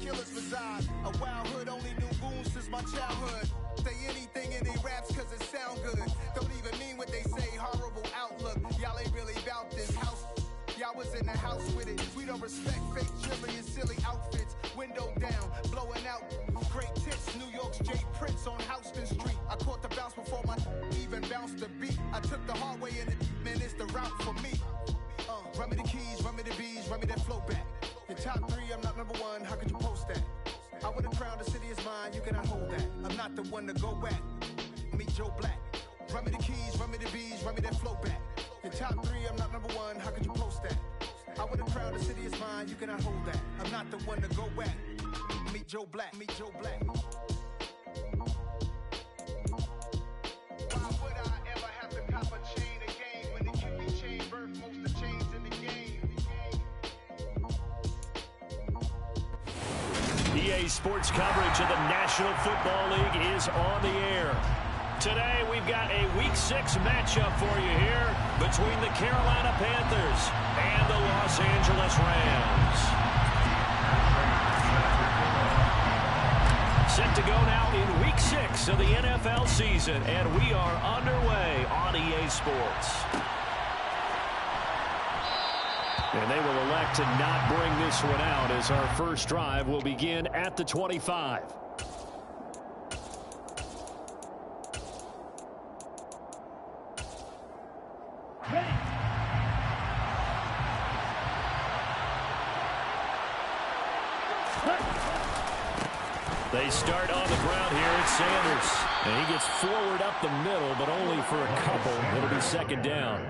killers reside. A wild hood, only knew goons since my childhood. Say anything in they raps cause it sound good. Don't even mean what they say, horrible outlook. Y'all ain't really about this house. Y'all was in the house with it. We don't respect fake jewelry and silly outfits. Window down, blowing out. Great tits, New York's J. Prince on Houston Street. I caught the bounce before my even bounced the beat. I took the hard way in it, man, it's the route for me. Run me the keys, run me the bees, run me that flow back. Your top 3, I'm not number 1, how could you post that? I would have crowned the city is mine, you cannot hold that. I'm not the one to go back. Meet Joe Black. Run me the keys, run me the bees, run me that flow back. Your top 3, I'm not number 1, how could you post that? I would have crowned the city is mine, you cannot hold that. I'm not the one to go back. Meet Joe Black, meet Joe Black. Why would I ever have to cop a chain again when it can be chain birth most of chains in the game? EA Sports coverage of the National Football League is on the air. Today, we've got a Week 6 matchup for you here between the Carolina Panthers and the Los Angeles Rams. Set to go now in Week 6 of the NFL season, and we are underway on EA Sports. And they will elect to not bring this one out as our first drive will begin at the 25. They start on the ground here. It's Sanders. And he gets forward up the middle, but only for a couple. It'll be second down.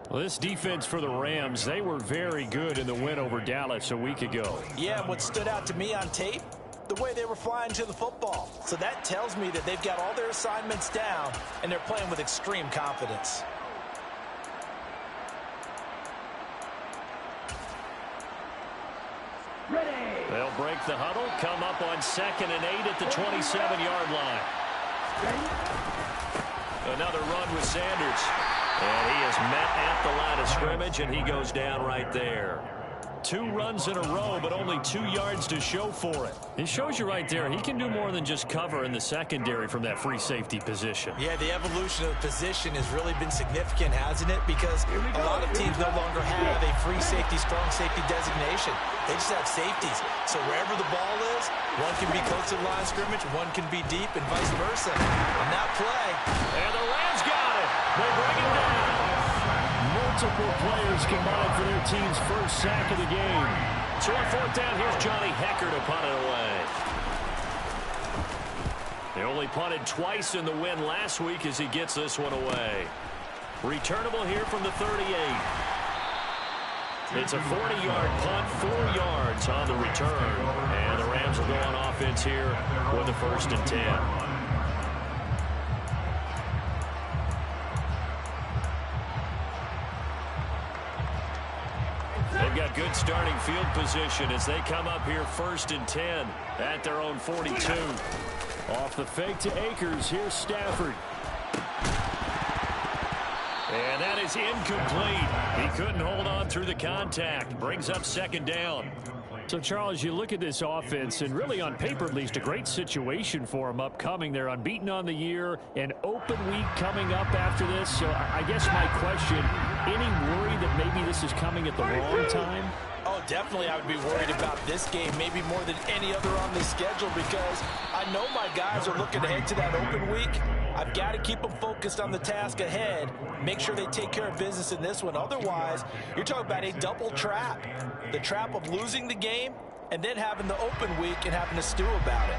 Well, this defense for the Rams, they were very good in the win over Dallas a week ago. Yeah, and what stood out to me on tape, the way they were flying to the football. So that tells me that they've got all their assignments down, and they're playing with extreme confidence. They'll break the huddle, come up on 2nd and 8 at the 27-yard line. Another run with Sanders. And he is met at the line of scrimmage, and he goes down right there. 2 runs in a row, but only 2 yards to show for it. It shows you right there, he can do more than just cover in the secondary from that free safety position. Yeah, the evolution of the position has really been significant, hasn't it? Because a lot of teams no longer have a free safety, strong safety designation. They just have safeties. So wherever the ball is, one can be close to the line of scrimmage, one can be deep, and vice versa. On that play. And the Rams got it. They bring it down. Multiple players combined for their team's first sack of the game. So on 4th down, here's Johnny Hecker to punt it away. They only punted twice in the win last week as he gets this one away. Returnable here from the 38. It's a 40-yard punt, 4 yards on the return. And the Rams will go on offense here with the 1st and 10. They've got good starting field position as they come up here 1st and 10 at their own 42. Off the fake to Akers, here's Stafford. And that is incomplete. He couldn't hold on through the contact. Brings up 2nd down. So, Charles, you look at this offense, and really on paper at least, a great situation for them upcoming. They're unbeaten on the year, an open week coming up after this. So I guess my question, any worry that maybe this is coming at the wrong time? Oh, definitely I would be worried about this game, maybe more than any other on this schedule, because I know my guys are looking ahead to that open week. I've got to keep them focused on the task ahead, make sure they take care of business in this one. Otherwise, you're talking about a double trap. The trap of losing the game and then having the open week and having to stew about it.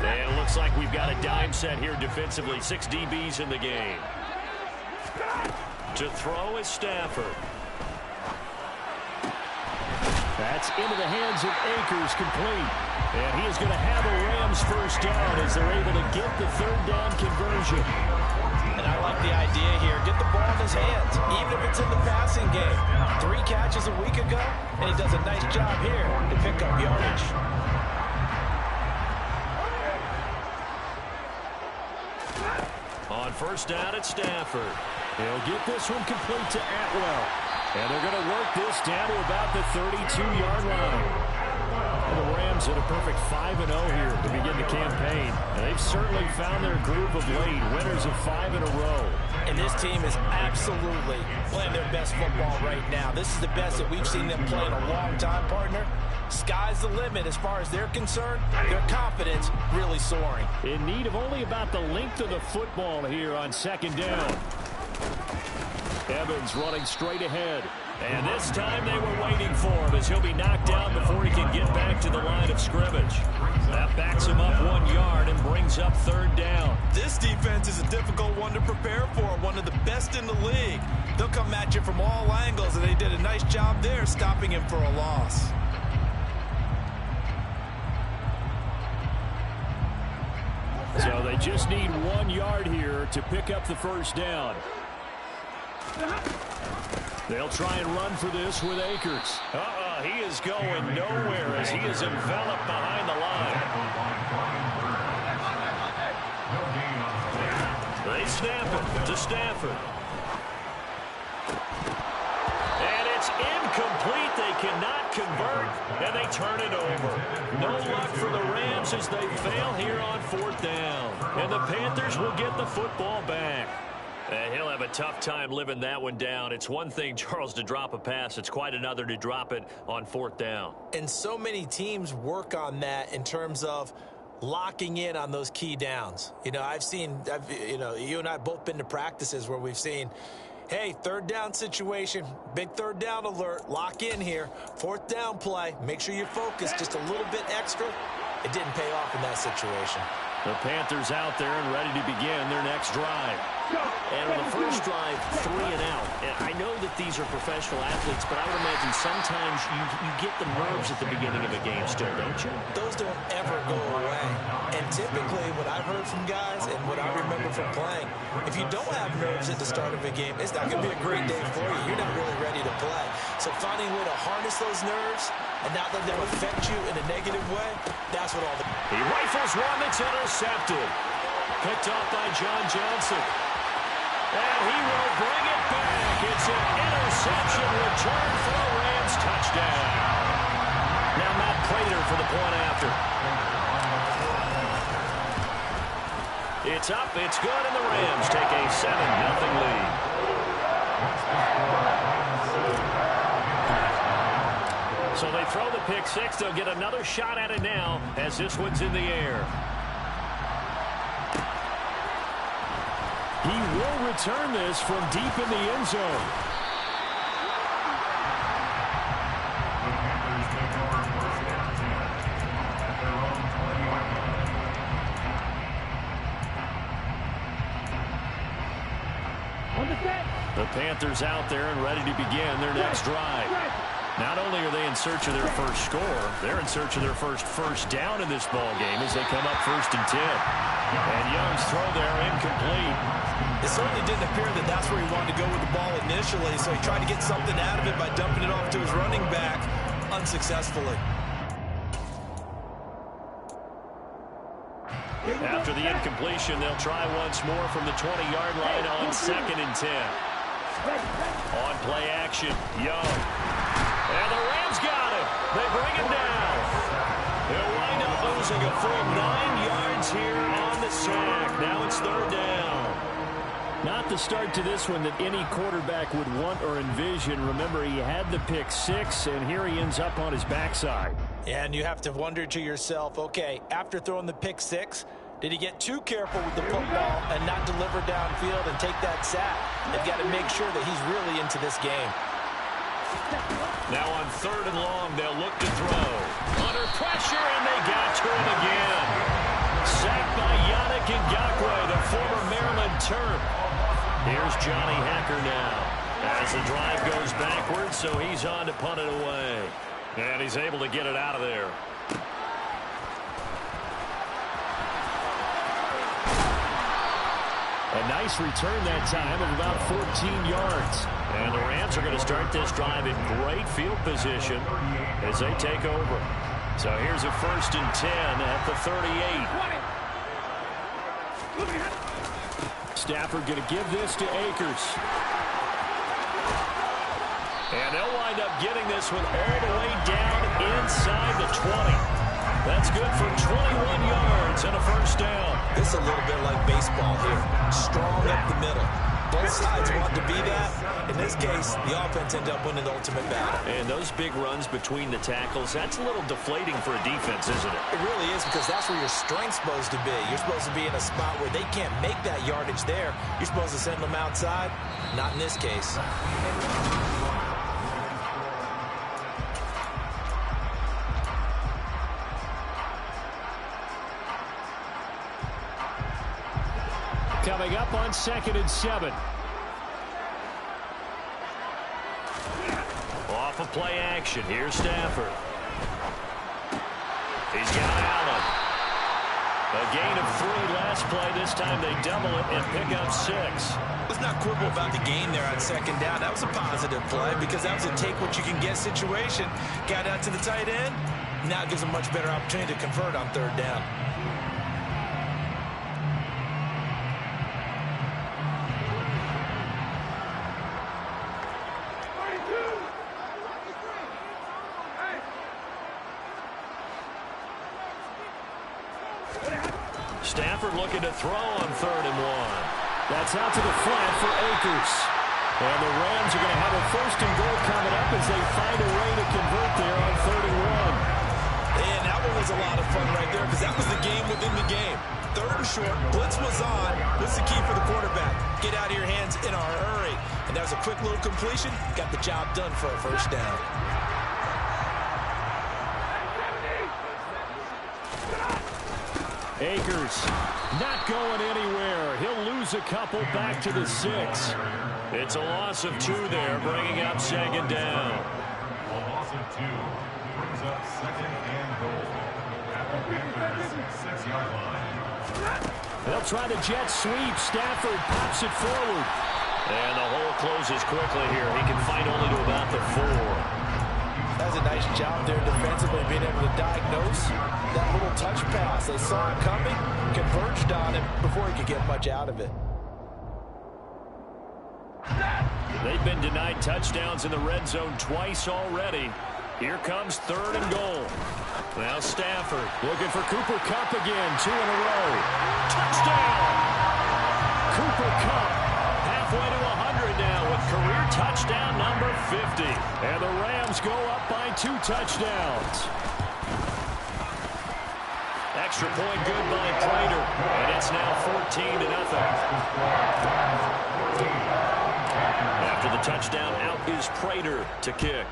And it looks like we've got a dime set here defensively. 6 DBs in the game. To throw is Stafford. That's into the hands of Akers, complete. And he is going to have a Rams first down as they're able to get the 3rd down conversion. And I like the idea here. Get the ball in his hands, even if it's in the passing game. 3 catches a week ago, and he does a nice job here to pick up yardage. On 1st down at Stafford. He'll get this one complete to Atwell. And they're going to work this down to about the 32-yard line. And the Rams at a perfect 5-0 here to begin the campaign. And they've certainly found their groove of late, winners of 5 in a row. And this team is absolutely playing their best football right now. This is the best that we've seen them play in a long time, partner. Sky's the limit as far as they're concerned. Their confidence really soaring. In need of only about the length of the football here on second down. Evans running straight ahead. And this time they were waiting for him as he'll be knocked down before he can get back to the line of scrimmage. That backs him up 1 yard and brings up third down. This defense is a difficult one to prepare for, one of the best in the league. They'll come at you from all angles, and they did a nice job there stopping him for a loss. So they just need 1 yard here to pick up the first down. They'll try and run for this with Akers. He is going nowhere as he is enveloped behind the line. They snap it to Stafford. And it's incomplete. They cannot convert, and they turn it over. No luck for the Rams as they fail here on fourth down. And the Panthers will get the football back. He'll have a tough time living that one down. It's one thing, Charles, to drop a pass. It's quite another to drop it on fourth down. And so many teams work on that in terms of locking in on those key downs. You know, you and I have both been to practices where we've seen, hey, third down situation, big third down alert, lock in here. Fourth down play, make sure you focus just a little bit extra. It didn't pay off in that situation. The Panthers out there and ready to begin their next drive. And on the first drive, 3 and out. And I know that these are professional athletes, but I would imagine sometimes you get the nerves at the beginning of a game still, don't you? Those don't ever go away. And typically what I've heard from guys and what I remember from playing, if you don't have nerves at the start of a game, it's not going to be a great day for you. You're not really ready to play. So finding a way to harness those nerves and not let them affect you in a negative way, that's what all the... He rifles one that's intercepted. Picked off by John Johnson. And he will bring it back. It's an interception return for a Rams touchdown. Now Matt Prater for the point after. It's up, it's good, and the Rams take a 7-0 lead. So they throw the pick six. They'll get another shot at it now as this one's in the air. He will return this from deep in the end zone. The Panthers out there and ready to begin their next drive. Not only are they in search of their first score, they're in search of their first down in this ball game as they come up 1st and 10. And Young's throw there incomplete. It certainly didn't appear that that's where he wanted to go with the ball initially, so he tried to get something out of it by dumping it off to his running back unsuccessfully. After the incompletion, they'll try once more from the 20-yard line on 2nd and 10. On play action, Young. And the Rams got him. They bring him down. They'll wind up losing a full 9 yards here on the sack. Now it's 3rd down. Not the start to this one that any quarterback would want or envision. Remember, he had the pick six, and here he ends up on his backside. And you have to wonder to yourself, okay, after throwing the pick six, did he get too careful with the football and not deliver downfield and take that sack? They've got to make sure that he's really into this game. Now on 3rd and long, they'll look to throw. Under pressure, and they got to him again. Sacked by Yannick Ngakoue, the former Maryland Terp. Here's Johnny Hacker now. As the drive goes backwards, so he's on to punt it away. And he's able to get it out of there. A nice return that time of about 14 yards. And the Rams are going to start this drive in great field position as they take over. So here's a 1st and 10 at the 38. Stafford going to give this to Akers. And they'll wind up getting this one all the way down inside the 20. That's good for 21 yards and a first down. This is a little bit like baseball here. Strong up the middle. Both sides want to be that. In this case, the offense ended up winning the ultimate battle. And those big runs between the tackles, that's a little deflating for a defense, isn't it? It really is, because that's where your strength's supposed to be. You're supposed to be in a spot where they can't make that yardage there. You're supposed to send them outside. Not in this case. Coming up on 2nd and 7. Off of play action. Here's Stafford. He's got Allen. A gain of 3 last play. This time they double it and pick up 6. Let's not quibble about the gain there on 2nd down. That was a positive play because that was a take-what-you-can-get situation. Got out to the tight end. Now it gives them a much better opportunity to convert on 3rd down. Stafford looking to throw on 3rd and 1. That's out to the flat for Akers. And the Rams are going to have a 1st and goal coming up as they find a way to convert there on 3rd and 1. And that one was a lot of fun right there because that was the game within the game. 3rd and short, blitz was on. What's the key for the quarterback? Get out of your hands in a hurry. And that was a quick little completion. Got the job done for a 1st down. Akers not going anywhere. He'll lose a couple back to the 6. It's a loss of 2 there, bringing up 2nd down. A loss of 2 brings up 2nd and goal at the Panthers' 6-yard line. They'll try the jet sweep. Stafford pops it forward. And the hole closes quickly here. He can find only to about the 4. That was a nice job there defensively, being able to diagnose that little touch pass. They saw it coming, converged on him before he could get much out of it. They've been denied touchdowns in the red zone twice already. Here comes 3rd and goal. Now Stafford looking for Cooper Kupp again. 2 in a row. Touchdown! Cooper Kupp halfway to 100 now with career touchdown number 50. And the Rams go up by 2 touchdowns. Extra point good by Prater. And it's now 14-0. After the touchdown, out is Prater to kick.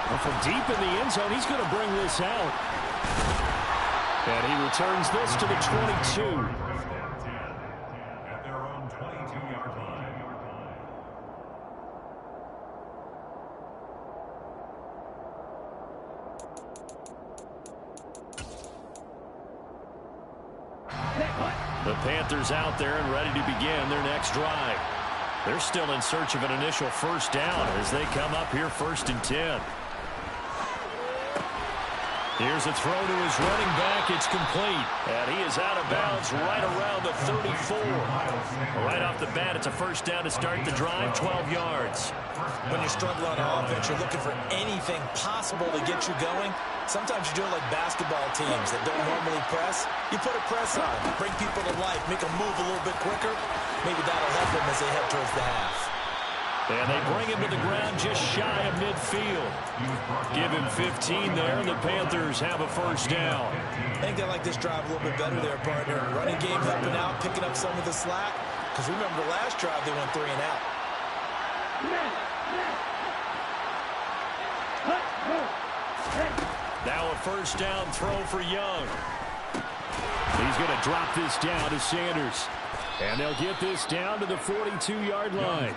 Well, from deep in the end zone, he's going to bring this out. And he returns this to the 22. At their own 22-yard line. The Panthers out there and ready to begin their next drive. They're still in search of an initial 1st down as they come up here 1st and 10. Here's a throw to his running back. It's complete. And he is out of bounds right around the 34. Right off the bat, it's a 1st down to start the drive, 12 yards. When you struggle on offense, you're looking for anything possible to get you going. Sometimes you do it like basketball teams that don't normally press. You put a press on, bring people to life, make them move a little bit quicker. Maybe that'll help them as they head towards the half. And they bring him to the ground just shy of midfield. Give him 15 there, and the Panthers have a 1st down. I think they like this drive a little bit better there, partner. Running game helping out, picking up some of the slack. Because remember the last drive, they went 3 and out. Now a 1st down throw for Young. He's going to drop this down to Sanders. And they'll get this down to the 42-yard line.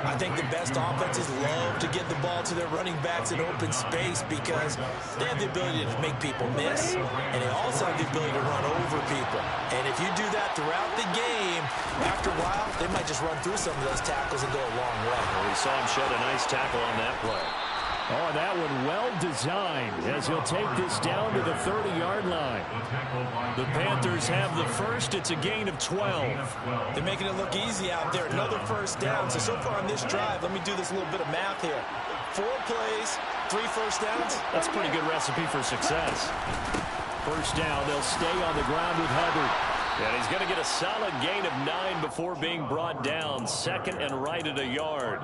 I think the best offenses love to get the ball to their running backs in open space because they have the ability to make people miss, and they also have the ability to run over people. And if you do that throughout the game, after a while, they might just run through some of those tackles and go a long way. Well, we saw him shed a nice tackle on that play. Oh, that one well designed as he'll take this down to the 30-yard line. The Panthers have the first. It's a gain of 12. They're making it look easy out there. Another first down. So far on this drive, let me do this little bit of math here. 4 plays, 3 first downs. That's a pretty good recipe for success. First down, they'll stay on the ground with Hubbard. And he's going to get a solid gain of 9 before being brought down. Second and right at a yard.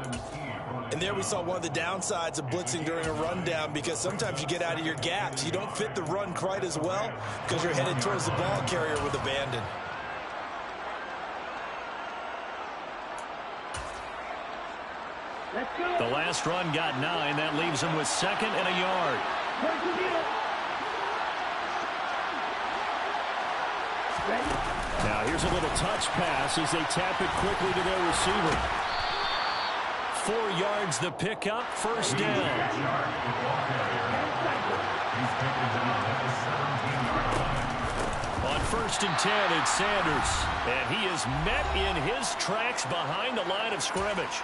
And there we saw one of the downsides of blitzing during a rundown, because sometimes you get out of your gaps. You don't fit the run quite as well because you're headed towards the ball carrier with abandon. The last run got 9. That leaves him with second and a yard. Now here's a little touch pass as they tap it quickly to their receiver. 4 yards the pickup, first down. On first and 10, it's Sanders. And he is met in his tracks behind the line of scrimmage.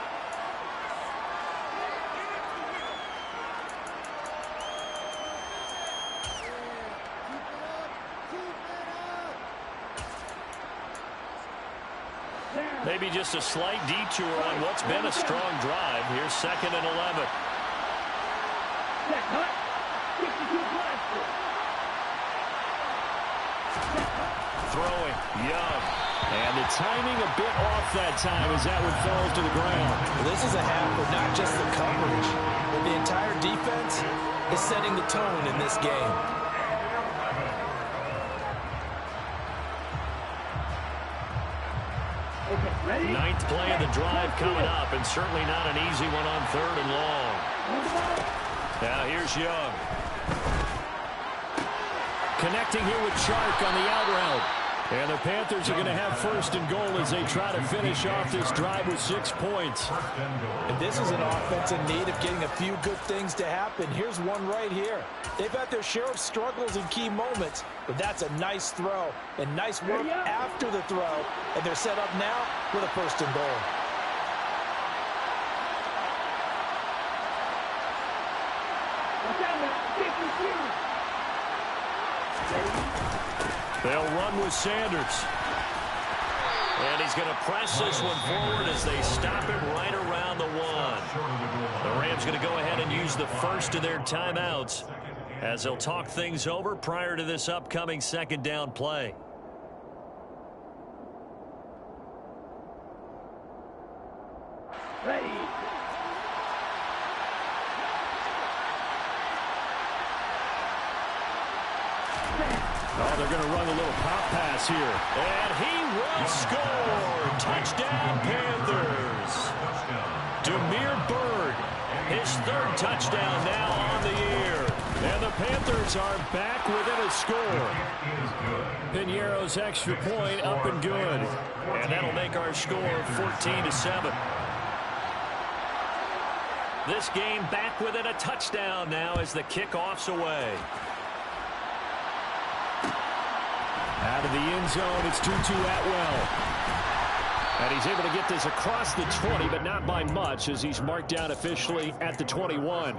Maybe just a slight detour on what's been a strong drive. Here's second and 11. Throwing, Young. And the timing a bit off that time as that one falls to the ground. Well, this is a half of not just the coverage, but the entire defense is setting the tone in this game. Ninth play of the drive coming up, and certainly not an easy one on third and long. Now here's Young. Connecting here with Chark on the out route. And the Panthers are going to have first and goal as they try to finish off this drive with 6 points. And this is an offense in need of getting a few good things to happen. Here's one right here. They've had their share of struggles in key moments, but that's a nice throw and nice work after the throw. And they're set up now with a first and goal. They'll run with Sanders. And he's going to press this one forward as they stop it right around the 1. The Rams going to go ahead and use the first of their timeouts as they'll talk things over prior to this upcoming second down play. Ready. Oh, they're going to run a little pop pass here. And he will score. Touchdown, Panthers. Demir Bird, his 3rd touchdown now on the year. And the Panthers are back within a score. Piñeiro's extra point up and good. And that'll make our score 14-7. This game back within a touchdown now as the kickoff's away. Out of the end zone, it's Tutu Atwell. And he's able to get this across the 20, but not by much as he's marked down officially at the 21.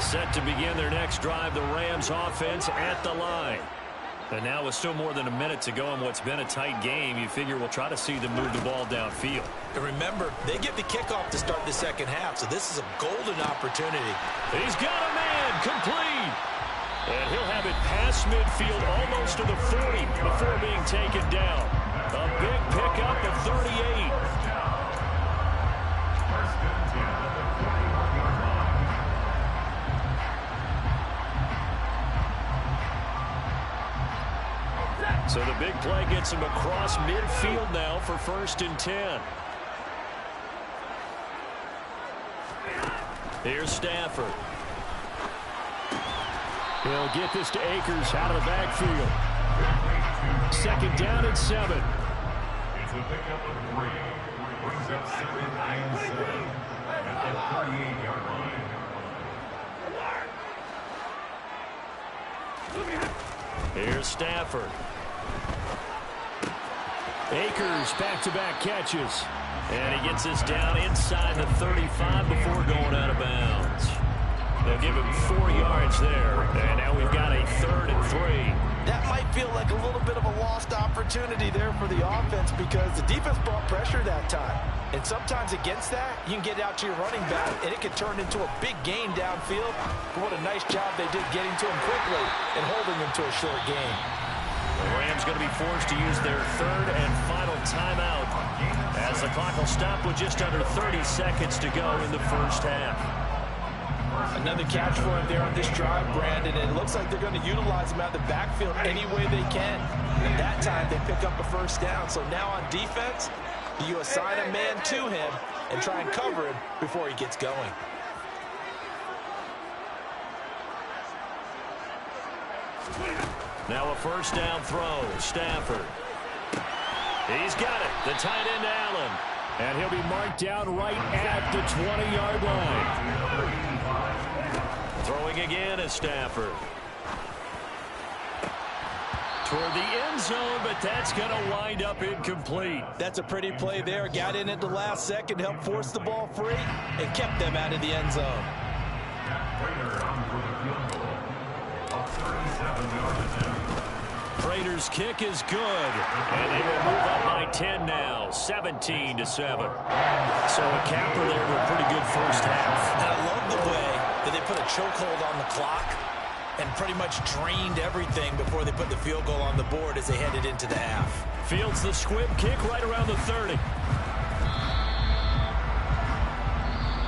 Set to begin their next drive, the Rams offense at the line. And now with still more than a minute to go in what's been a tight game, you figure we'll try to see them move the ball downfield. And remember, they get the kickoff to start the second half, so this is a golden opportunity. He's got a man, complete. And he'll have it past midfield almost to the 40 before being taken down. A big pickup of 38. So the big play gets him across midfield now for first and 10. Here's Stafford. He'll get this to Akers out of the backfield. Second down and 7. It's a pickup of 3. Brings up second and 7 at the 38-yard line. Here's Stafford. Akers back-to-back catches. And he gets this down inside the 35 before going out of bounds. They'll give him 4 yards there. And now we've got a 3rd and 3. That might feel like a little bit of a lost opportunity there for the offense because the defense brought pressure that time. And sometimes against that, you can get out to your running back, and it can turn into a big gain downfield. But what a nice job they did getting to him quickly and holding him to a short gain. The Rams going to be forced to use their 3rd and final timeout as the clock will stop with just under 30 seconds to go in the first half. Another catch for him there on this drive, Brandon, and it looks like they're going to utilize him out of the backfield any way they can. And that time, they pick up a first down. So now on defense, you assign a man to him and try and cover him before he gets going. Now a first down throw, Stafford. He's got it, the tight end Allen. And he'll be marked down right at the 20-yard line. Throwing again is Stafford. Toward the end zone, but that's going to wind up incomplete. That's a pretty play there. Got in at the last second, helped force the ball free, and kept them out of the end zone. Raiders' kick is good, and they will move up by 10 now, 17-7. So a capper there to a pretty good first half. And I love the way that they put a chokehold on the clock and pretty much drained everything before they put the field goal on the board as they headed into the half. Fields the squib kick right around the 30.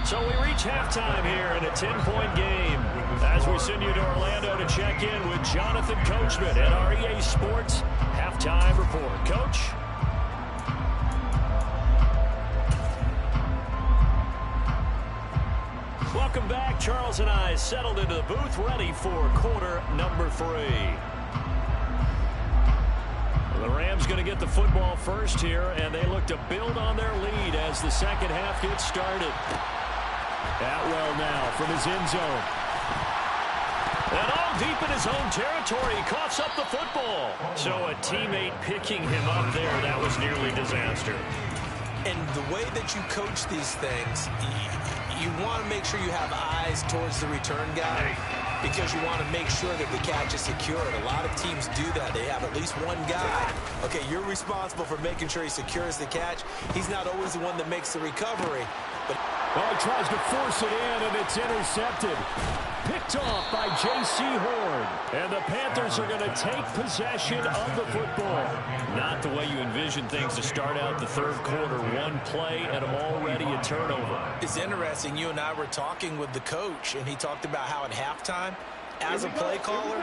So we reach halftime here in a 10-point game as we send you to Orlando to check in with Jonathan Coachman at our EA Sports Halftime Report. Coach? Welcome back. Charles and I settled into the booth ready for quarter number 3. The Rams going to get the football first here, and they look to build on their lead as the second half gets started. Atwell now from his end zone. And all deep in his own territory, he coughs up the football. So a teammate picking him up there, that was nearly disaster. And the way that you coach these things, you want to make sure you have eyes towards the return guy because you want to make sure that the catch is secured. A lot of teams do that. They have at least one guy. Okay, you're responsible for making sure he secures the catch. He's not always the one that makes the recovery. But he tries to force it in, and it's intercepted. Picked off by J.C. Horn. And the Panthers are going to take possession of the football. Not the way you envision things to start out the third quarter. One play and already a turnover. It's interesting. You and I were talking with the coach, and he talked about how at halftime, as a play caller,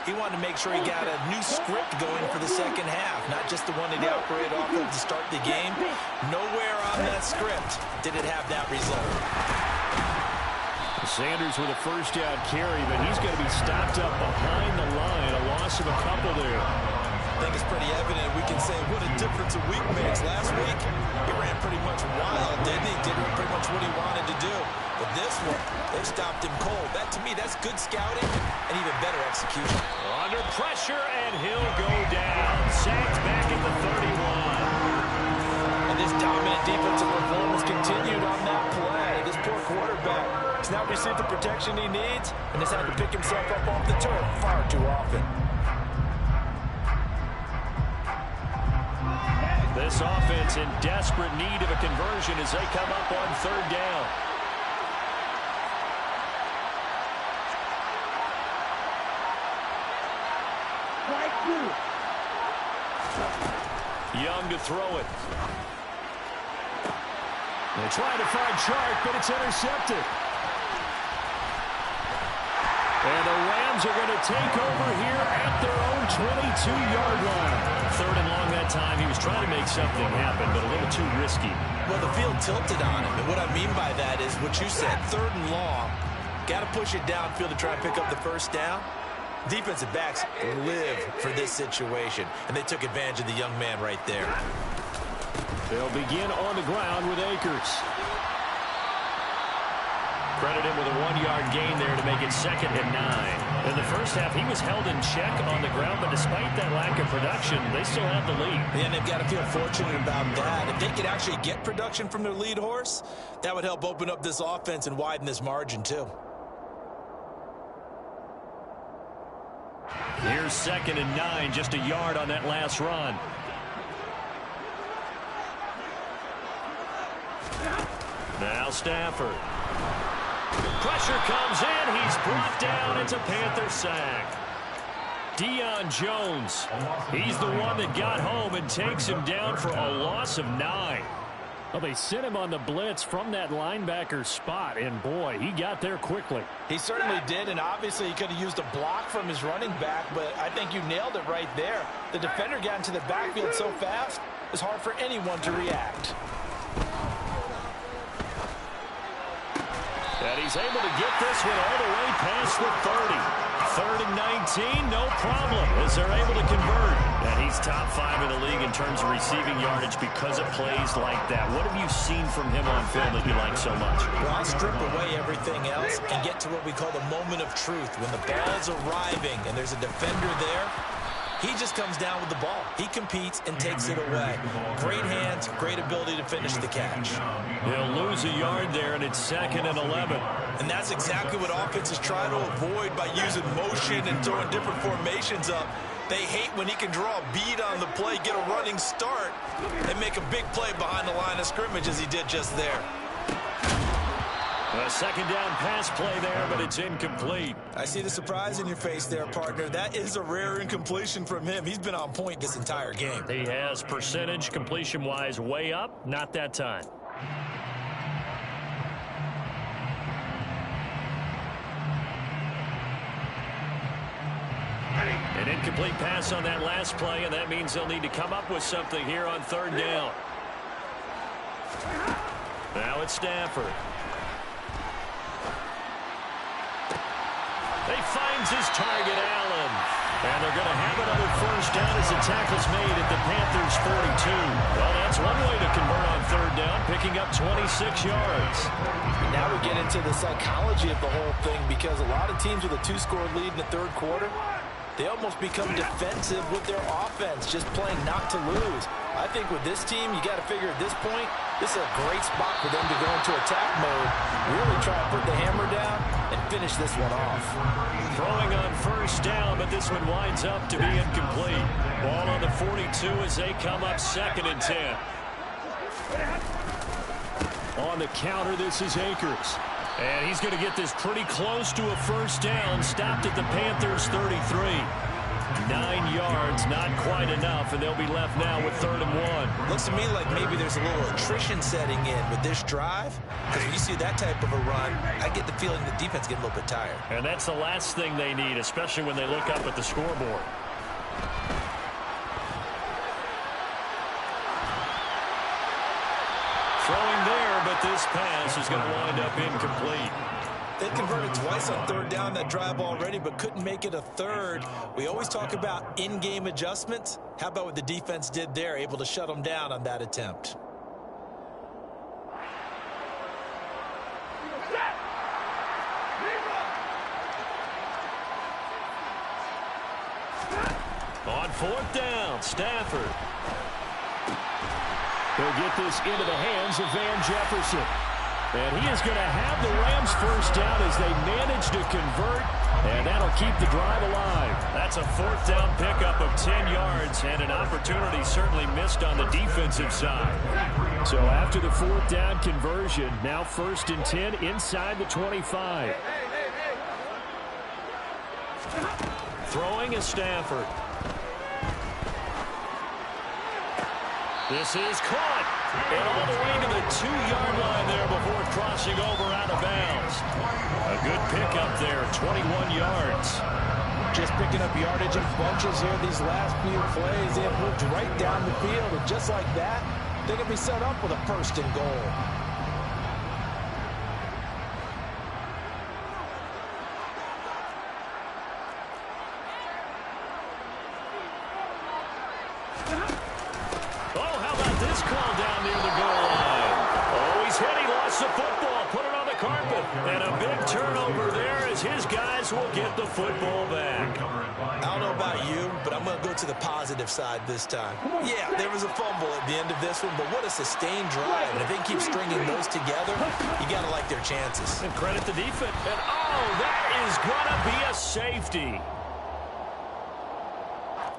he wanted to make sure he got a new script going for the second half, not just the one that he operated off of to start the game. Nowhere on that script did it have that result. Sanders with a first down carry, but he's going to be stopped up behind the line. A loss of a couple there. I think it's pretty evident. We can say what a difference a week makes. Last week, he ran pretty much wild, didn't he? Did pretty much what he wanted to do. But this one, they stopped him cold. That, to me, that's good scouting and even better execution. Under pressure, and he'll go down. Sacked back at the 31. And this dominant defensive performance continued on that play. This poor quarterback has now received the protection he needs and has had to pick himself up off the turf far too often. This offense in desperate need of a conversion as they come up on third down. Young to throw it. They try to find Chark, but it's intercepted. And the Rams are going to take over here at their own 22-yard line. Third and long that time. He was trying to make something happen, but a little too risky. Well, the field tilted on him, and what I mean by that is what you said, third and long. Got to push it downfield to try and pick up the first down. Defensive backs live for this situation, and they took advantage of the young man right there. They'll begin on the ground with Akers. Credit him with a 1-yard gain there to make it 2nd and 9. In the first half, he was held in check on the ground, but despite that lack of production, they still have the lead. And they've got to feel fortunate about that. If they could actually get production from their lead horse, that would help open up this offense and widen this margin too. Here's 2nd and 9, just a yard on that last run. Now Stafford. Pressure comes in. He's brought down. It's a Panther sack. Deion Jones. He's the one that got home and takes him down for a loss of 9. Well, they sent him on the blitz from that linebacker spot, and boy, he got there quickly. He certainly did, and obviously he could have used a block from his running back, but I think you nailed it right there. The defender got into the backfield so fast, it's hard for anyone to react. And he's able to get this one all the way past the 30. 3rd and 19, no problem, as they're able to convert. And he's top 5 in the league in terms of receiving yardage because of plays like that. What have you seen from him on film that you like so much? Well, I'll strip away everything else and get to what we call the moment of truth. When the ball's arriving and there's a defender there, he just comes down with the ball. He competes and takes it away. Great hands, great ability to finish the catch. He'll lose a yard there, and it's 2nd and 11. And that's exactly what offenses try to avoid by using motion and throwing different formations up. They hate when he can draw a bead on the play, get a running start, and make a big play behind the line of scrimmage as he did just there. A 2nd down pass play there, but it's incomplete. I see the surprise in your face there, partner. That is a rare incompletion from him. He's been on point this entire game. He has percentage completion-wise way up, not that time. An incomplete pass on that last play, and that means they'll need to come up with something here on 3rd down. Now it's Stafford. He finds his target, Allen. And they're going to have another 1st down as the tackle's made at the Panthers' 42. Well, that's one way to convert on 3rd down, picking up 26 yards. Now we get into the psychology of the whole thing, because a lot of teams with a 2-score lead in the 3rd quarter, they almost become defensive with their offense, just playing not to lose. I think with this team, you got to figure at this point, this is a great spot for them to go into attack mode, really try to put the hammer down and finish this one off. Throwing on 1st down, but this one winds up to be incomplete. Ball on the 42 as they come up 2nd and 10. On the counter, this is Akers. And he's going to get this pretty close to a 1st down, stopped at the Panthers' 33. 9 yards, not quite enough, and they'll be left now with 3rd and 1. Looks to me like maybe there's a little attrition setting in with this drive, because when you see that type of a run, I get the feeling the defense getting a little bit tired. And that's the last thing they need, especially when they look up at the scoreboard. Throwing there, but this pass is going to wind up incomplete. They converted twice on 3rd down that drive already, but couldn't make it a 3rd. We always talk about in-game adjustments. How about what the defense did there, able to shut them down on that attempt? On 4th down, Stafford. He'll get this into the hands of Van Jefferson. And he is going to have the Rams 1st down as they manage to convert, and that'll keep the drive alive. That's a 4th down pickup of 10 yards, and an opportunity certainly missed on the defensive side. So after the 4th down conversion, now 1st and 10 inside the 25. Throwing is Stafford. This is caught. And all the way to the 2-yard line there before crossing over out of bounds. A good pickup there, 21 yards. Just picking up yardage in bunches here these last few plays. They have moved right down the field, and just like that, they can be set up with a 1st and goal. guys will get the football back. I don't know about you, but I'm going to go to the positive side this time. Yeah, there was a fumble at the end of this one, but what a sustained drive. And if they keep stringing those together, you got to like their chances. And credit the defense. And, oh, that is going to be a safety.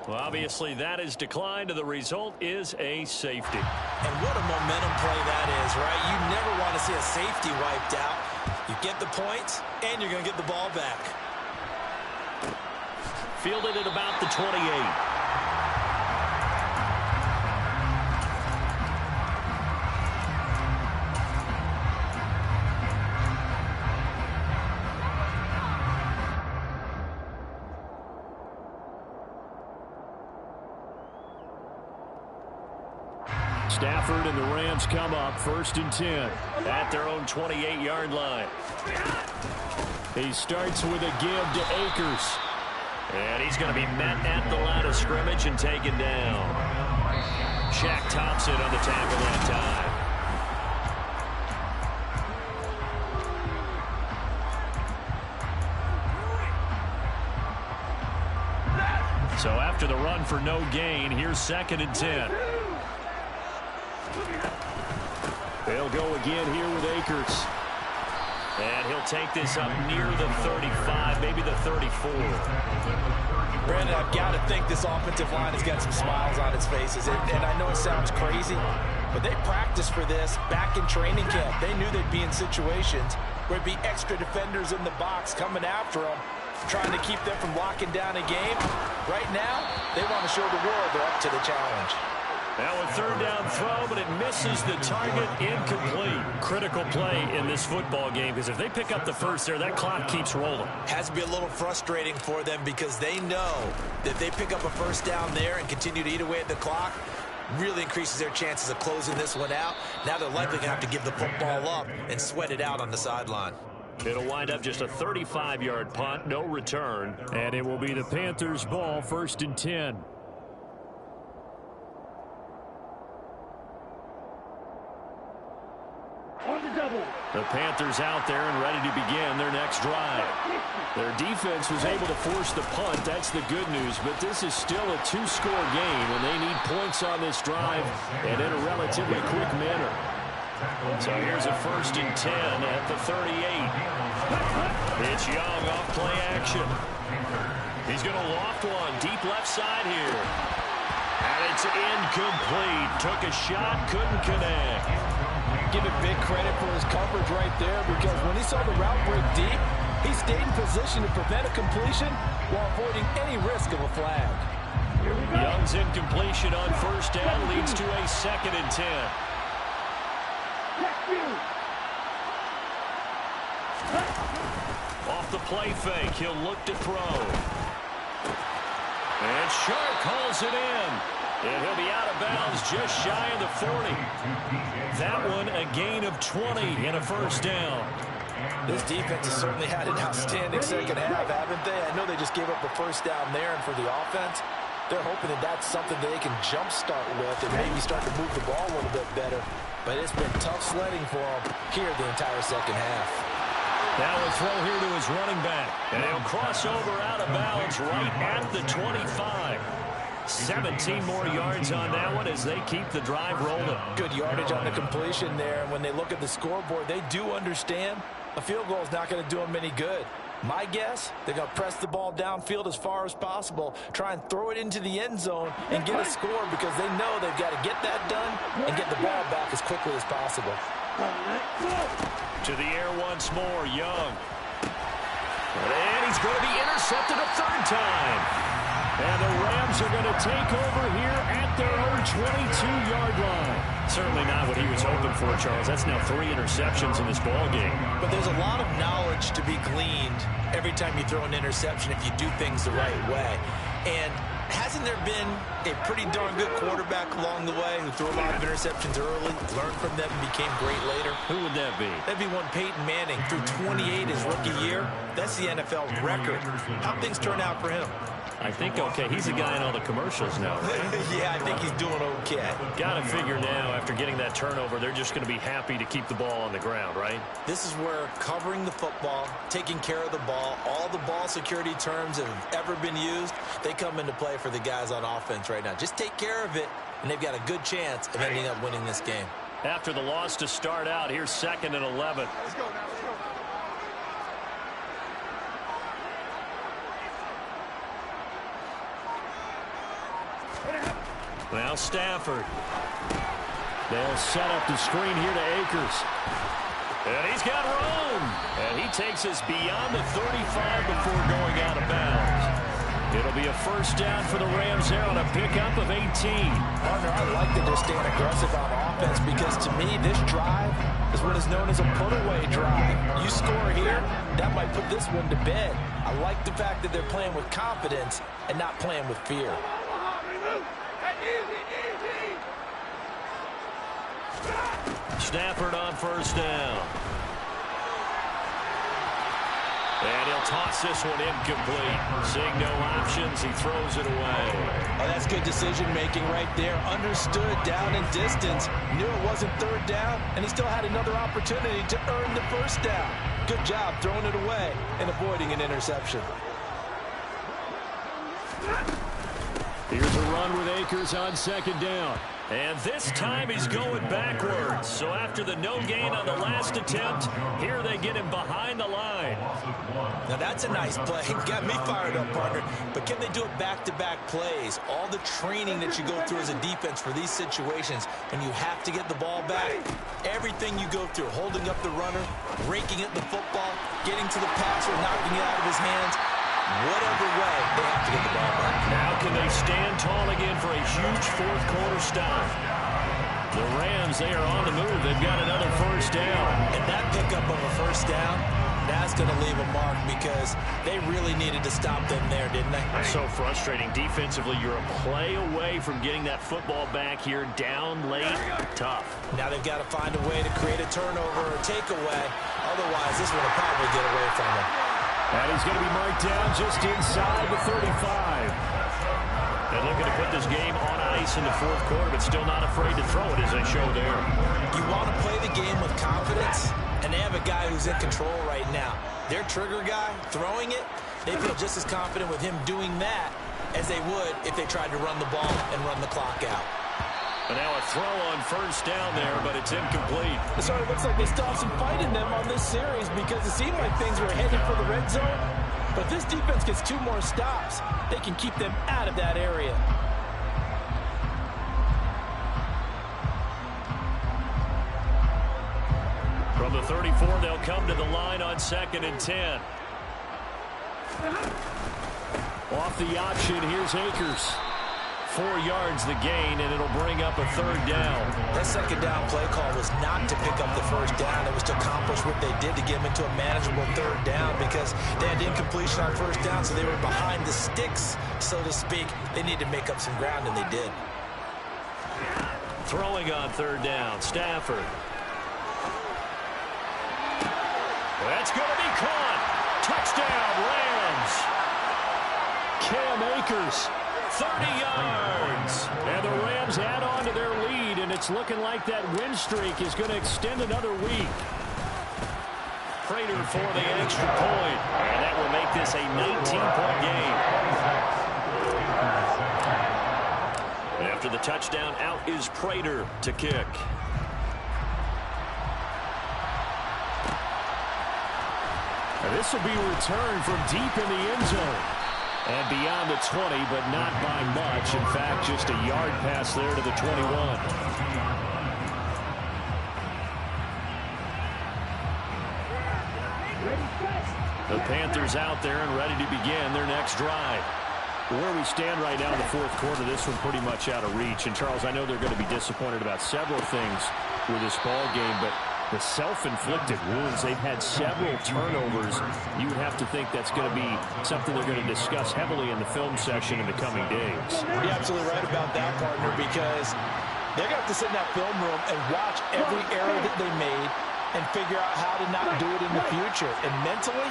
Well, obviously, that is declined, and the result is a safety. And what a momentum play that is, right? You never want to see a safety wiped out. You get the points, and you're going to get the ball back. Fielded at about the 28. Stafford and the Rams come up 1st and 10 at their own 28-yard line. He starts with a give to Akers. And he's going to be met at the line of scrimmage and taken down. Shaq Thompson on the tackle that time. So after the run for no gain, here's 2nd and 10. They'll go again here with Akers. And he'll take this up near the 35, maybe the 34. Brandon, I've got to think this offensive line has got some smiles on its faces. And I know it sounds crazy, but they practiced for this back in training camp. They knew they'd be in situations where there'd be extra defenders in the box coming after them, trying to keep them from locking down a game. Right now, they want to show the world they're up to the challenge. Now a 3rd down throw, but it misses the target, incomplete. Critical play in this football game, because if they pick up the first there, that clock keeps rolling. Has to be a little frustrating for them because they know that if they pick up a 1st down there and continue to eat away at the clock, really increases their chances of closing this one out. Now they're likely going to have to give the football up and sweat it out on the sideline. It'll wind up just a 35-yard punt, no return, and it will be the Panthers' ball, 1st and 10. The Panthers out there and ready to begin their next drive. Their defense was able to force the punt. That's the good news. But this is still a 2-score game, and they need points on this drive and in a relatively quick manner. So here's a 1st and 10 at the 38. It's Young off play action. He's going to loft one deep left side here. And it's incomplete. Took a shot, couldn't connect. Give it big credit for his coverage right there, because when he saw the route break deep, he stayed in position to prevent a completion while avoiding any risk of a flag. Young's incompletion on 1st down leads to a 2nd and 10. Off the play fake, he'll look to throw. And Sharp calls it in. And he'll be out of bounds just shy of the 40. That one a gain of 20 and a 1st down. This defense has certainly had an outstanding second half, haven't they? I know they just gave up a 1st down there, and for the offense, they're hoping that that's something that they can jumpstart with and maybe start to move the ball a little bit better. But it's been tough sledding for them here the entire second half. Now a throw here to his running back. And he'll cross over out of bounds right at the 25. 17 more yards on that one as they keep the drive rolling. Good yardage on the completion there. And when they look at the scoreboard, they do understand a field goal is not going to do them any good. My guess, they're going to press the ball downfield as far as possible, try and throw it into the end zone and get a score, because they know they've got to get that done and get the ball back as quickly as possible. To the air once more, Young. And he's going to be intercepted a 3rd time. And the Rams are going to take over here at their own 22-yard line. Certainly not what he was hoping for, Charles. That's now 3 interceptions in this ball game. But there's a lot of knowledge to be gleaned every time you throw an interception if you do things the right way. And hasn't there been a pretty darn good quarterback along the way who threw a lot of interceptions early, learned from them, and became great later? Who would that be? That'd be one Peyton Manning, threw 28 his rookie year. That's the NFL record. How'd things turn out for him? I think okay. He's the guy in all the commercials now, right? Yeah, I think he's doing okay. Got to figure now, after getting that turnover, they're just going to be happy to keep the ball on the ground, right? This is where covering the football, taking care of the ball, all the ball security terms that have ever been used, they come into play for the guys on offense right now. Just take care of it, and they've got a good chance of ending up winning this game. After the loss to start out, here's 2nd and 11. Let's go now. Let's go. Now Stafford. They'll set up the screen here to Akers. And he's got room. And he takes us beyond the 35 before going out of bounds. It'll be a first down for the Rams there on a pickup of 18. Partner, I like that they're staying aggressive on offense because to me, this drive is what is known as a put-away drive. You score here, that might put this one to bed. I like the fact that they're playing with confidence and not playing with fear. Stafford on first down. And he'll toss this one incomplete. Seeing no options, he throws it away. Oh, that's good decision-making right there. Understood down and distance. Knew it wasn't third down, and he still had another opportunity to earn the first down. Good job throwing it away and avoiding an interception. Here's a run with Akers on 2nd down. And this time he's going backwards. So after the no gain on the last attempt, here they get him behind the line. Now that's a nice play. Got me fired up, partner. But can they do it back-to-back plays? All the training that you go through as a defense for these situations, when you have to get the ball back, everything you go through, holding up the runner, raking at the football, getting to the passer, knocking it out of his hands, whatever way, they have to get the ball back. Now can they stand tall again for a huge fourth-quarter stop? The Rams, they are on the move. They've got another first down. And that pickup of a first down, that's going to leave a mark because they really needed to stop them there, didn't they? So frustrating. Defensively, you're a play away from getting that football back here down late. Tough. Now they've got to find a way to create a turnover or takeaway. Otherwise, this one will probably get away from them. And he's going to be marked down just inside the 35. And looking to put this game on ice in the fourth quarter, but still not afraid to throw it as they show there. You want to play the game with confidence, and they have a guy who's in control right now. Their trigger guy, throwing it, they feel just as confident with him doing that as they would if they tried to run the ball and run the clock out. And now a throw on first down there, but it's incomplete. It sort of looks like they still have some fight in them on this series because it seemed like things were headed for the red zone. But if this defense gets 2 more stops, they can keep them out of that area. From the 34, they'll come to the line on 2nd and 10. Off the option, here's Akers. 4 yards the gain, and it'll bring up a third down. That second down play call was not to pick up the first down. It was to accomplish what they did to get them into a manageable third down because they had incompletion on first down, so they were behind the sticks, so to speak. They needed to make up some ground, and they did. Throwing on third down, Stafford. That's going to be caught. Touchdown, Rams. Cam Akers. 30 yards. And the Rams add on to their lead, and it's looking like that win streak is going to extend another week. Prater for the extra point, and that will make this a 19-point game. After the touchdown, out is Prater to kick. And this will be returned from deep in the end zone. And beyond the 20, but not by much. In fact, just a yard pass there to the 21. The Panthers out there and ready to begin their next drive. Where we stand right now in the fourth quarter, this one pretty much out of reach. And, Charles, I know they're going to be disappointed about several things with this ball game, but the self-inflicted wounds, they've had several turnovers. You would have to think that's going to be something they're going to discuss heavily in the film session in the coming days. You're absolutely right about that, partner, because they're going to have to sit in that film room and watch every error that they made, and figure out how to not do it in the future. And mentally,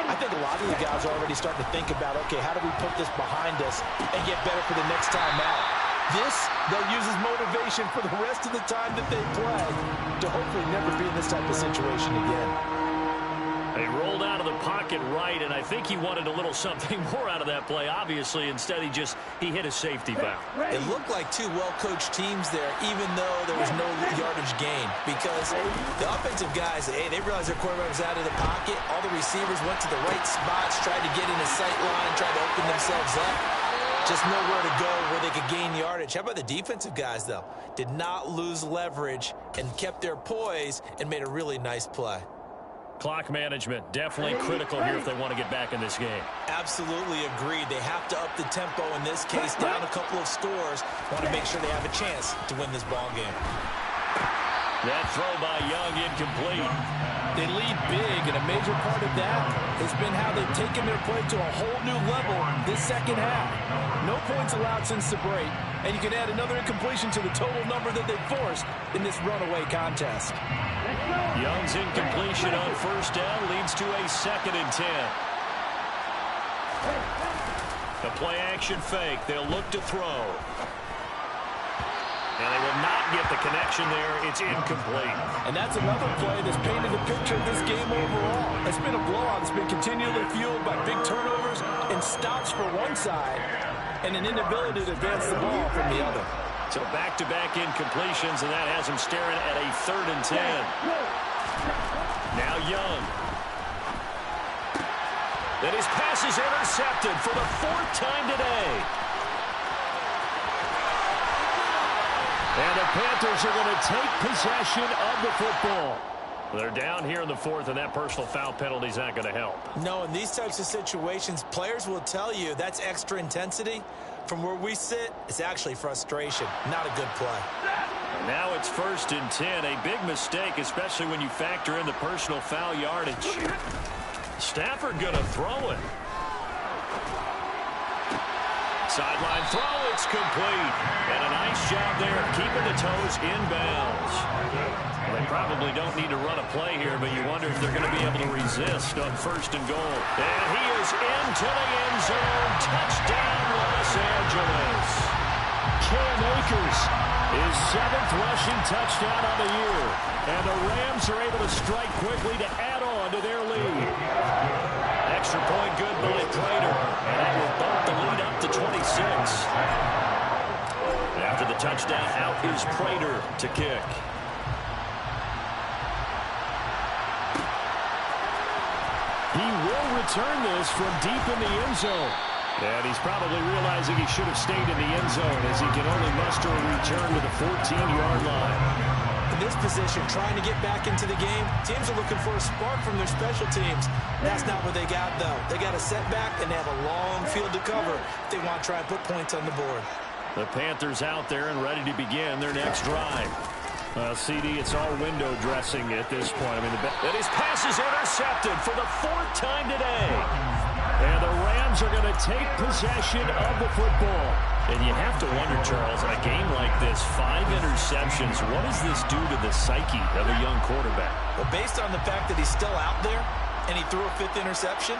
I think a lot of the guys are already starting to think about, okay, how do we put this behind us and get better for the next time out? This, they'll use as motivation for the rest of the time that they play to hopefully never be in this type of situation again. They rolled out of the pocket right, and I think he wanted a little something more out of that play, obviously. Instead, he hit a safety valve. It looked like two well-coached teams there, even though there was no yardage gain, because the offensive guys, hey, they realized their quarterback was out of the pocket. All the receivers went to the right spots, tried to get in his sight line, tried to open themselves up. Just nowhere to go where they could gain yardage. How about the defensive guys, though? Did not lose leverage and kept their poise and made a really nice play. Clock management, definitely critical here if they want to get back in this game. Absolutely agreed. They have to up the tempo in this case, down a couple of scores. Want to make sure they have a chance to win this ball game. That throw by Young incomplete. They lead big, and a major part of that has been how they've taken their play to a whole new level this second half. No points allowed since the break, and you can add another incompletion to the total number that they forced in this runaway contest. Young's incompletion on first down leads to a 2nd and 10. The play action fake. They'll look to throw. And they will not get the connection there. It's incomplete. And that's another play that's painted a picture of this game overall. It's been a blowout. It's been continually fueled by big turnovers and stops for one side and an inability to advance the ball from the other. So back-to-back incompletions, and that has him staring at a 3rd and 10. Now Young. Then his pass is intercepted for the 4th time today. And the Panthers are going to take possession of the football. They're down here in the 4th, and that personal foul penalty is not going to help. No, in these types of situations, players will tell you that's extra intensity. From where we sit, it's actually frustration, not a good play. And now it's 1st and 10, a big mistake, especially when you factor in the personal foul yardage. Stafford going to throw it. Sideline throw, it's complete. And a nice job there keeping the toes inbounds. Well, they probably don't need to run a play here, but you wonder if they're going to be able to resist on 1st and goal. And he is into the end zone. Touchdown, Los Angeles. Cam Akers, his 7th rushing touchdown on the year. And the Rams are able to strike quickly to add on to their lead. Extra point good by Prater. And that will bump the lead up to 26. After the touchdown, out is Prater to kick. He will return this from deep in the end zone. And he's probably realizing he should have stayed in the end zone as he can only muster a return to the 14-yard line. In this position, trying to get back into the game, teams are looking for a spark from their special teams. That's not what they got, though. They got a setback, and they have a long field to cover if they want to try and put points on the board. The Panthers out there and ready to begin their next drive. CD, it's all window dressing at this point. I mean, and his pass is intercepted for the 4th time today. And the Rams are going to take possession of the football. And you have to wonder, Charles, a game like this, 5 interceptions, what does this do to the psyche of a young quarterback? Well, based on the fact that he's still out there and he threw a 5th interception,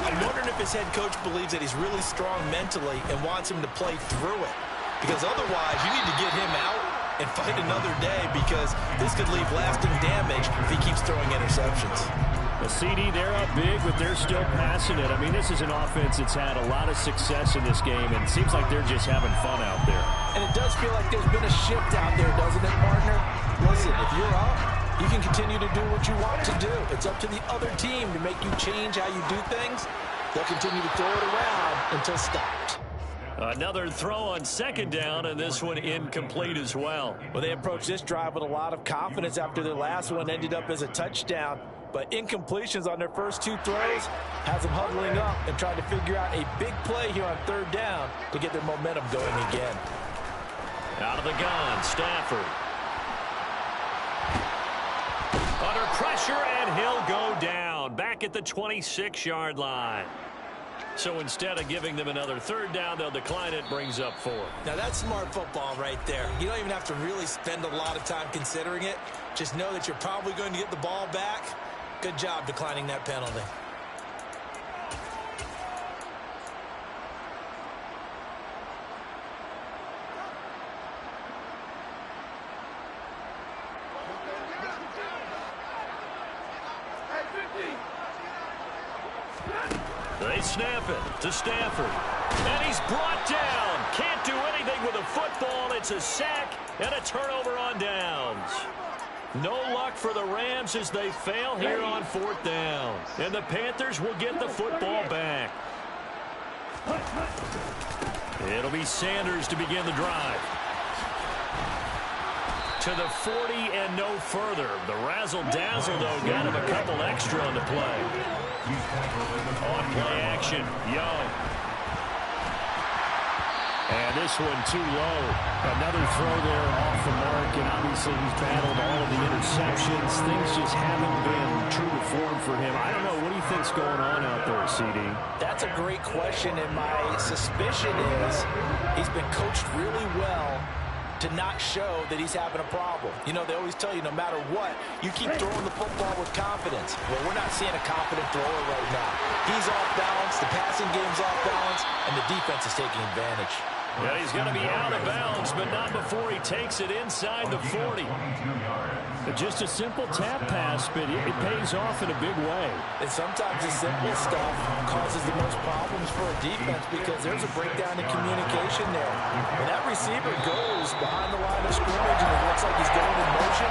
I'm wondering if his head coach believes that he's really strong mentally and wants him to play through it. Because otherwise, you need to get him out and fight another day, because this could leave lasting damage if he keeps throwing interceptions. The CD, they're up big, but they're still passing it. I mean, this is an offense that's had a lot of success in this game, and it seems like they're just having fun out there. And it does feel like there's been a shift out there, doesn't it, partner? Listen, if you're up, you can continue to do what you want to do. It's up to the other team to make you change how you do things. They'll continue to throw it around until stopped. Another throw on 2nd down, and this one incomplete as well. Well, they approached this drive with a lot of confidence after their last one ended up as a touchdown. But incompletions on their first 2 throws has them huddling up and trying to figure out a big play here on 3rd down to get their momentum going again. Out of the gun, Stafford. Under pressure, and he'll go down. Back at the 26-yard line. So instead of giving them another third down, they'll decline it, brings up 4. Now, that's smart football right there. You don't even have to really spend a lot of time considering it. Just know that you're probably going to get the ball back. Good job declining that penalty. They snap it to Stafford. And he's brought down. Can't do anything with a football. It's a sack and a turnover on downs. No luck for the Rams as they fail here on 4th down. And the Panthers will get the football back. It'll be Sanders to begin the drive. To the 40 and no further. The razzle-dazzle, though, got him a couple extra on the play. On play action, Young. And this one too low. Another throw there off the mark, and obviously he's battled all of the interceptions. Things just haven't been true to form for him. I don't know. What do you think's going on out there, CD? That's a great question, and my suspicion is he's been coached really well to not show that he's having a problem. You know, they always tell you no matter what, you keep throwing the football with confidence. Well, we're not seeing a confident thrower right now. He's off balance, the passing game's off balance, and the defense is taking advantage. Yeah, he's going to be out of bounds, but not before he takes it inside the 40. Just a simple tap pass, but it pays off in a big way. And sometimes the simple stuff causes the most problems for a defense because there's a breakdown in communication there. When that receiver goes behind the line of scrimmage and it looks like he's going in motion,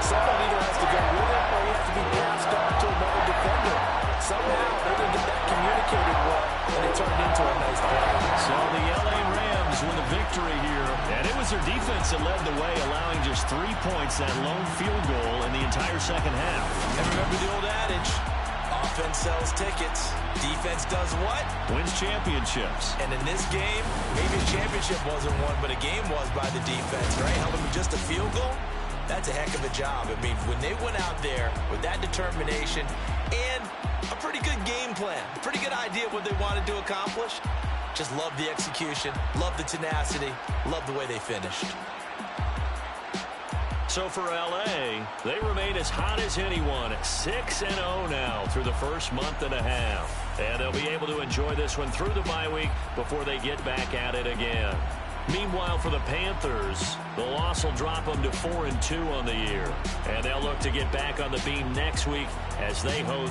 someone either has to go with it or he has to be passed off to another defender. Somehow they didn't get that communicated well, and it turned into a nice play. So the L.A. Rams with a victory here. And it was their defense that led the way, allowing just 3 points, that lone field goal in the entire second half. And remember the old adage, offense sells tickets. Defense does what? Wins championships. And in this game, maybe a championship wasn't won, but a game was by the defense, right? Held them to just a field goal. That's a heck of a job. I mean, when they went out there with that determination and a pretty good game plan, a pretty good idea of what they wanted to accomplish, just love the execution, love the tenacity, love the way they finished. So for L.A., they remain as hot as anyone, 6-0 now through the first month and a half. And they'll be able to enjoy this one through the bye week before they get back at it again. Meanwhile, for the Panthers, the loss will drop them to 4-2 on the year. And they'll look to get back on the beam next week as they host